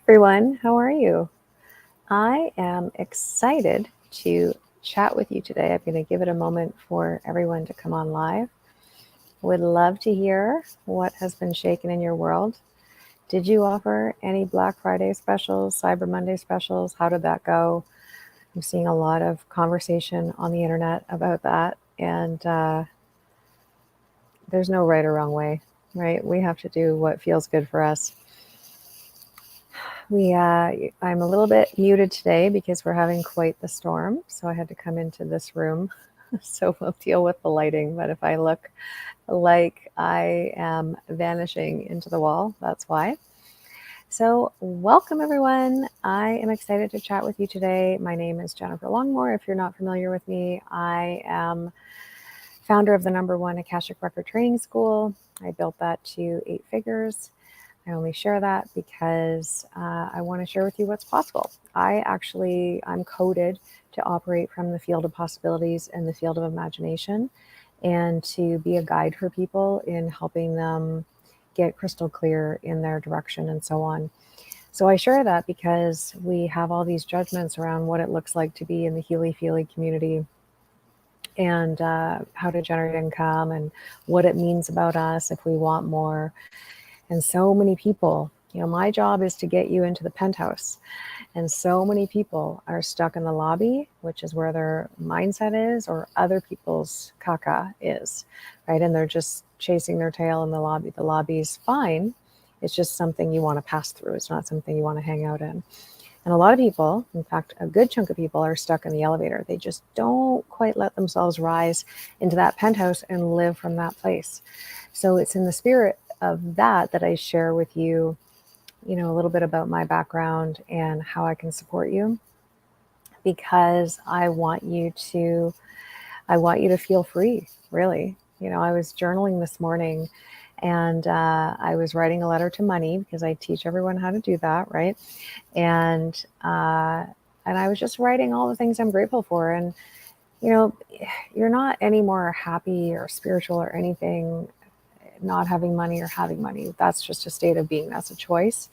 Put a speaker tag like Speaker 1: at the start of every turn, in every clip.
Speaker 1: Everyone, how are you? I am excited to chat with you today. I'm going to give it a moment for everyone to come on live. Would love to hear what has been shaken in your world. Did you offer any Black Friday specials, Cyber Monday specials? How did that go? I'm seeing a lot of conversation on the internet about that, and there's no right or wrong way, right? We have to do what feels good for us. I'm a little bit muted today because we're having quite the storm, so I had to come into this room. So we'll deal with the lighting, but if I look like I am vanishing into the wall, that's why. So welcome everyone. I am excited to chat with you today. My name is Jennifer Longmore. If you're not familiar with me, I am founder of the #1 Akashic Record Training School. I built that to 8 figures. I only share that because I want to share with you what's possible. I'm coded to operate from the field of possibilities and the field of imagination, and to be a guide for people in helping them get crystal clear in their direction and so on. So I share that because we have all these judgments around what it looks like to be in the Healy Feely community, and how to generate income and what it means about us if we want more. And so many people, my job is to get you into the penthouse. And so many people are stuck in the lobby, which is where their mindset is, or other people's caca is, right? And they're just chasing their tail in the lobby. The lobby's fine. It's just something you want to pass through. It's not something you want to hang out in. And a lot of people, in fact, a good chunk of people are stuck in the elevator. They just don't quite let themselves rise into that penthouse and live from that place. So it's in the spirit of that I share with you, a little bit about my background and how I can support you, because I want you to feel free, really. I was journaling this morning, and I was writing a letter to money because I teach everyone how to do that, right? And I was just writing all the things I'm grateful for. And you're not any more happy or spiritual or anything not having money or having money. That's just a state of being. That's a choice.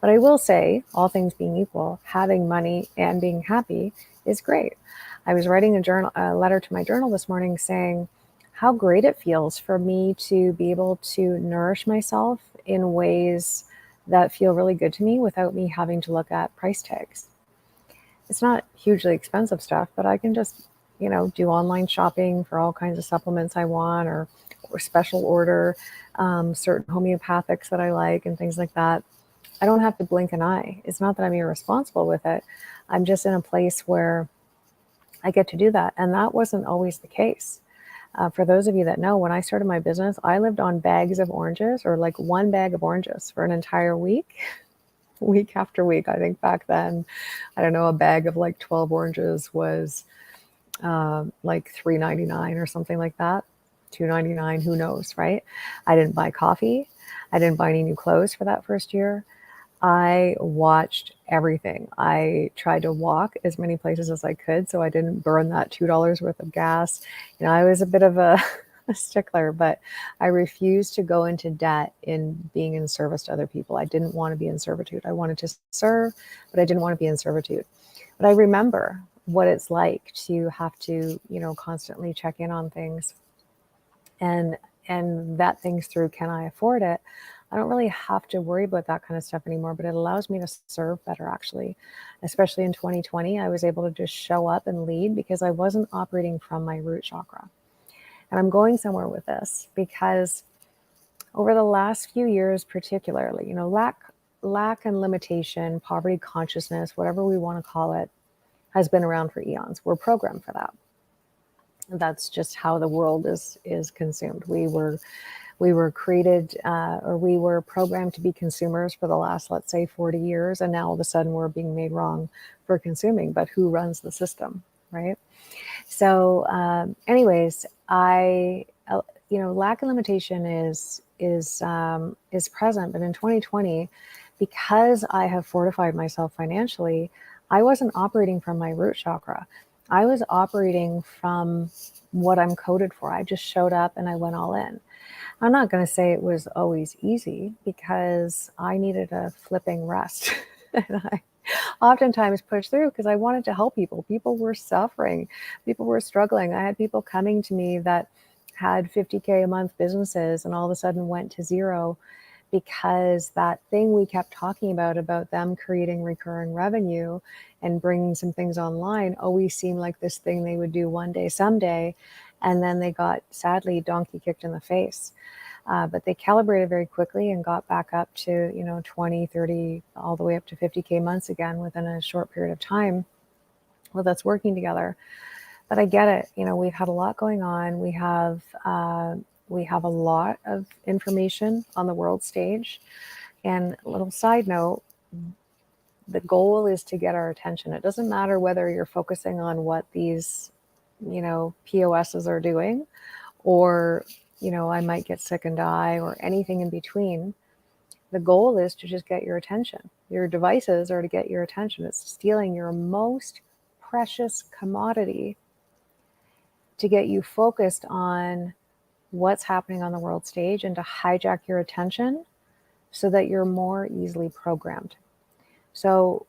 Speaker 1: But I will say, all things being equal, having money and being happy is great. I was writing a letter to my journal this morning saying how great it feels for me to be able to nourish myself in ways that feel really good to me without me having to look at price tags. It's not hugely expensive stuff, but I can just, do online shopping for all kinds of supplements I want, or special order certain homeopathics that I like and things like that. I don't have to blink an eye. It's not that I'm irresponsible with it. I'm just in a place where I get to do that. And that wasn't always the case. For those of you that know, when I started my business, I lived on bags of oranges, or like one bag of oranges for an entire week, week after week. I think back then, I don't know, a bag of like 12 oranges was like $3.99 or something like that. $2.99, who knows, right? I didn't buy coffee. I didn't buy any new clothes for that first year. I watched everything. I tried to walk as many places as I could so I didn't burn that $2 worth of gas. I was a bit of a stickler, but I refused to go into debt in being in service to other people. I didn't want to be in servitude. I wanted to serve, but I didn't want to be in servitude. But I remember what it's like to have to, constantly check in on things and vet things through. Can I afford it? I don't really have to worry about that kind of stuff anymore, but it allows me to serve better, actually. Especially in 2020, I was able to just show up and lead because I wasn't operating from my root chakra. And I'm going somewhere with this because over the last few years, particularly, lack and limitation, poverty consciousness, whatever we want to call it, has been around for eons. We're programmed for that. That's just how the world is consumed. We were created, or we were programmed to be consumers for the last, let's say, 40 years, and now all of a sudden we're being made wrong for consuming. But who runs the system, right? So, anyways, lack and limitation is present, but in 2020, because I have fortified myself financially, I wasn't operating from my root chakra. I was operating from what I'm coded for. I just showed up and I went all in. I'm not going to say it was always easy because I needed a flipping rest. And I oftentimes pushed through because I wanted to help people. People were suffering. People were struggling. I had people coming to me that had 50K a month businesses and all of a sudden went to zero because that thing we kept talking about them creating recurring revenue and bringing some things online always seemed like this thing they would do one day, someday. And then they got, sadly, donkey kicked in the face. But they calibrated very quickly and got back up to, 20, 30, all the way up to 50K months again within a short period of time with us working together. But I get it. We've had a lot going on. We have a lot of information on the world stage. And a little side note, the goal is to get our attention. It doesn't matter whether you're focusing on what these, POSs are doing, or, I might get sick and die, or anything in between. The goal is to just get your attention. Your devices are to get your attention. It's stealing your most precious commodity to get you focused on what's happening on the world stage and to hijack your attention so that you're more easily programmed. So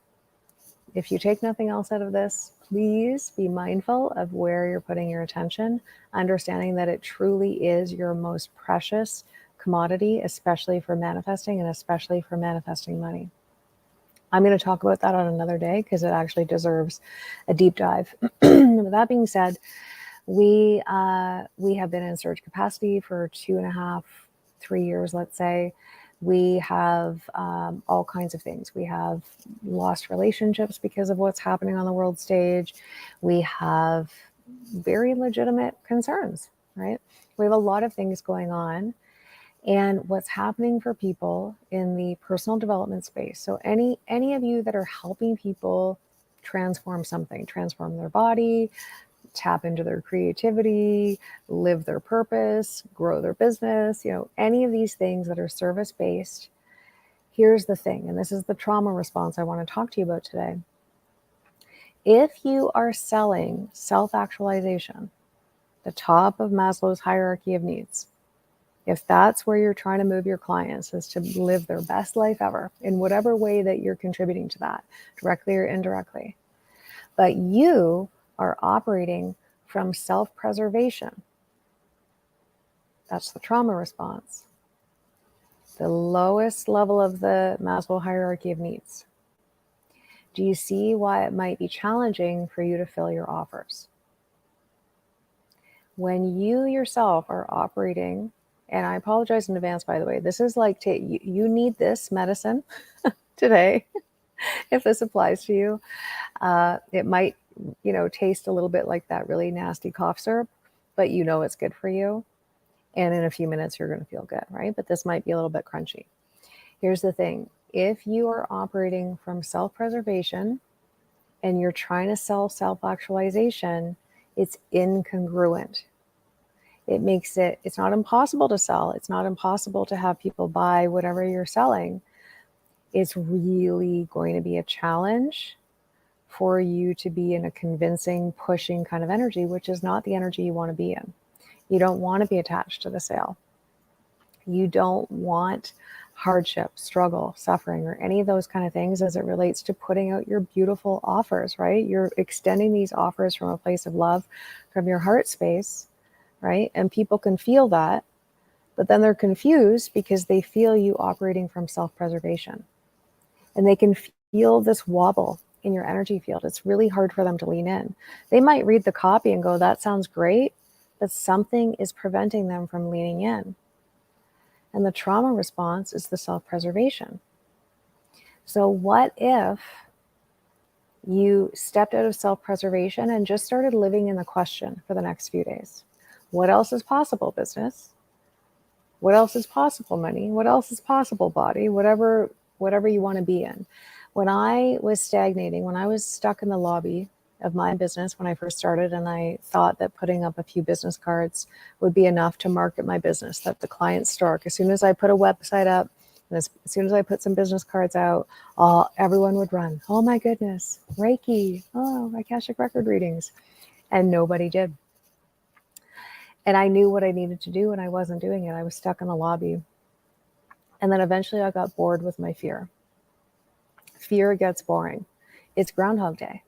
Speaker 1: if you take nothing else out of this, please be mindful of where you're putting your attention, understanding that it truly is your most precious commodity, especially for manifesting and especially for manifesting money. I'm going to talk about that on another day because it actually deserves a deep dive. With that being said, we have been in surge capacity for 2.5, 3 years, let's say. We have all kinds of things. We have lost relationships because of what's happening on the world stage. We have very legitimate concerns, right? We have a lot of things going on. And what's happening for people in the personal development space. So any of you that are helping people transform something, transform their body, tap into their creativity, live their purpose, grow their business, any of these things that are service-based. Here's the thing, and this is the trauma response I want to talk to you about today. If you are selling self-actualization, the top of Maslow's hierarchy of needs, if that's where you're trying to move your clients, is to live their best life ever in whatever way that you're contributing to that, directly or indirectly, but you are operating from self-preservation, that's the trauma response, the lowest level of the Maslow hierarchy of needs. Do you see why it might be challenging for you to fill your offers? When you yourself are operating, and I apologize in advance, by the way, this is like, you need this medicine today. If this applies to you, it might, taste a little bit like that really nasty cough syrup, but it's good for you. And in a few minutes, you're going to feel good, right? But this might be a little bit crunchy. Here's the thing. If you are operating from self-preservation and you're trying to sell self-actualization, it's incongruent. It's not impossible to sell. It's not impossible to have people buy whatever you're selling. It's really going to be a challenge for you to be in a convincing, pushing kind of energy, which is not the energy you want to be in. You don't want to be attached to the sale. You don't want hardship, struggle, suffering, or any of those kind of things as it relates to putting out your beautiful offers, right? You're extending these offers from a place of love, from your heart space, right? And people can feel that, but then they're confused because they feel you operating from self-preservation. And they can feel this wobble in your energy field. It's really hard for them to lean in. They might read the copy and go, that sounds great, but something is preventing them from leaning in. And the trauma response is the self-preservation. So what if you stepped out of self-preservation and just started living in the question for the next few days? What else is possible, business? What else is possible, money? What else is possible, body? Whatever you want to be in. When I was stagnating, when I was stuck in the lobby of my business when I first started, and I thought that putting up a few business cards would be enough to market my business, that the clients start. As soon as I put a website up, and as soon as I put some business cards out, everyone would run. Oh my goodness, Reiki, Akashic record readings. And nobody did. And I knew what I needed to do and I wasn't doing it. I was stuck in the lobby. And then eventually I got bored with my fear. fear gets boring. It's Groundhog Day.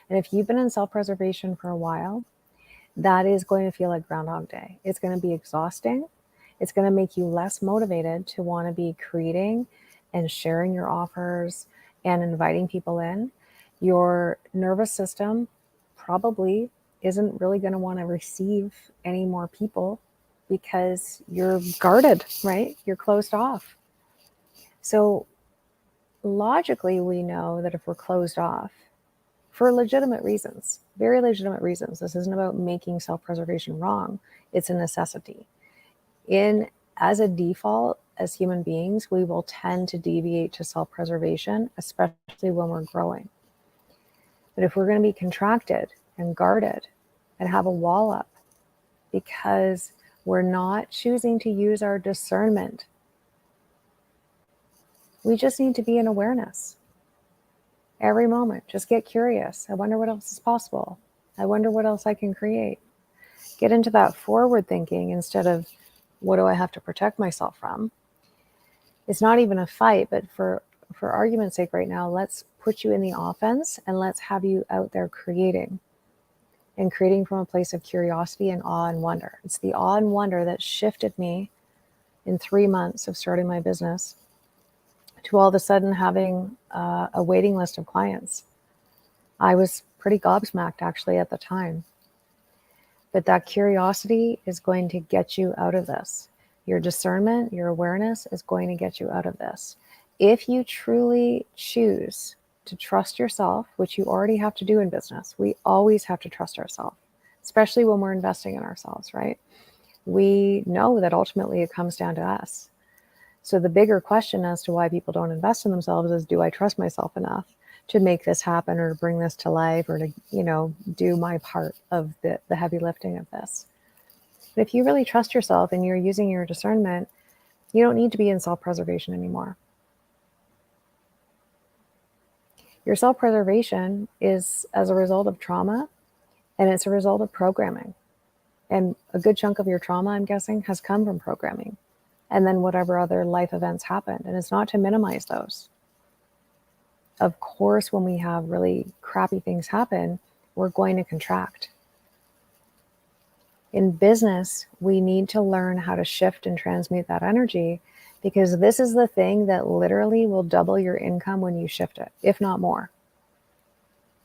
Speaker 1: And if you've been in self-preservation for a while, that is going to feel like Groundhog Day. It's going to be exhausting. It's going to make you less motivated to want to be creating and sharing your offers and inviting people in. Your nervous system probably isn't really going to want to receive any more people because you're guarded, right? You're closed off. So logically, we know that if we're closed off for legitimate reasons, very legitimate reasons, this isn't about making self-preservation wrong. It's a necessity. As a default, as human beings, we will tend to deviate to self-preservation, especially when we're growing. But if we're going to be contracted and guarded and have a wall up because we're not choosing to use our discernment, we just need to be in awareness. Every moment, just get curious. I wonder what else is possible. I wonder what else I can create. Get into that forward thinking instead of, what do I have to protect myself from? It's not even a fight, but for argument's sake right now, let's put you in the offense and let's have you out there creating, and creating from a place of curiosity and awe and wonder. It's the awe and wonder that shifted me in 3 months of starting my business to all of a sudden having a waiting list of clients. I was pretty gobsmacked actually at the time. But that curiosity is going to get you out of this. Your discernment, your awareness is going to get you out of this. If you truly choose to trust yourself, which you already have to do in business, we always have to trust ourselves, especially when we're investing in ourselves, right? We know that ultimately it comes down to us. So the bigger question as to why people don't invest in themselves is, do I trust myself enough to make this happen or to bring this to life or to, do my part of the heavy lifting of this? But if you really trust yourself and you're using your discernment, you don't need to be in self-preservation anymore. Your self-preservation is as a result of trauma, and it's a result of programming. And a good chunk of your trauma, I'm guessing, has come from programming. And then whatever other life events happened. And it's not to minimize those. Of course, when we have really crappy things happen, we're going to contract. In business, we need to learn how to shift and transmute that energy, because this is the thing that literally will double your income when you shift it, if not more.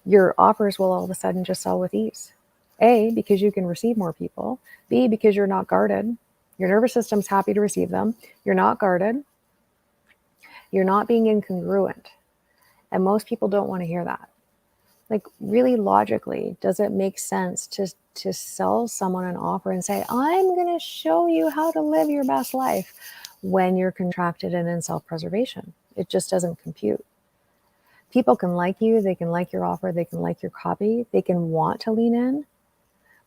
Speaker 1: Your offers will all of a sudden just sell with ease. A, because you can receive more people. B, because you're not guarded. Your nervous system's happy to receive them. You're not guarded. You're not being incongruent. And most people don't want to hear that. Like, really logically, does it make sense to sell someone an offer and say, I'm going to show you how to live your best life, when you're contracted and in self-preservation? It just doesn't compute. People can like you, they can like your offer, they can like your copy, they can want to lean in.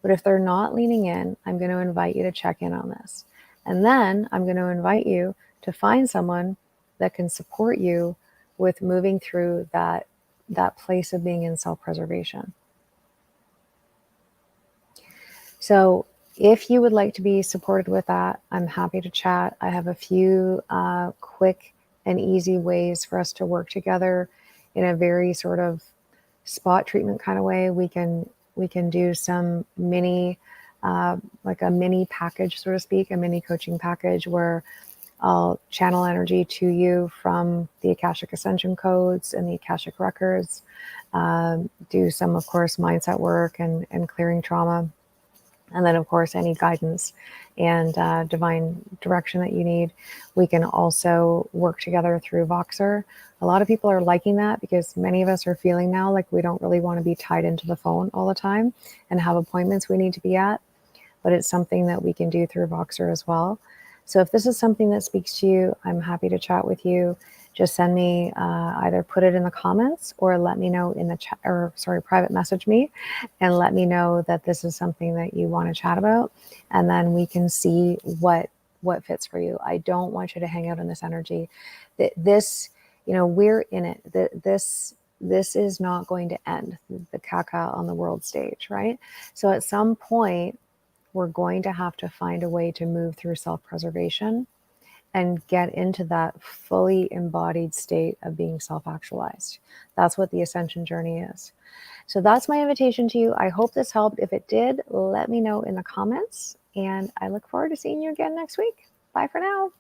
Speaker 1: But if they're not leaning in, I'm going to invite you to check in on this. And then I'm going to invite you to find someone that can support you with moving through that place of being in self-preservation. So if you would like to be supported with that, I'm happy to chat. I have a few quick and easy ways for us to work together in a very sort of spot treatment kind of way. We can do some mini, like a mini package, so to speak, a mini coaching package where I'll channel energy to you from the Akashic Ascension codes and the Akashic records, do some, of course, mindset work and clearing trauma. And then, of course, any guidance and divine direction that you need. We can also work together through Voxer. A lot of people are liking that because many of us are feeling now like we don't really want to be tied into the phone all the time and have appointments we need to be at. But it's something that we can do through Voxer as well. So if this is something that speaks to you, I'm happy to chat with you. Just send me, either put it in the comments or let me know in the chat, or private message me and let me know that this is something that you want to chat about. And then we can see what fits for you. I don't want you to hang out in this energy. This, we're in it. This is not going to end, the caca on the world stage, right? So at some point, we're going to have to find a way to move through self-preservation and get into that fully embodied state of being self-actualized. That's what the ascension journey is. So that's my invitation to you. I hope this helped. If it did, let me know in the comments, and I look forward to seeing you again next week. Bye for now.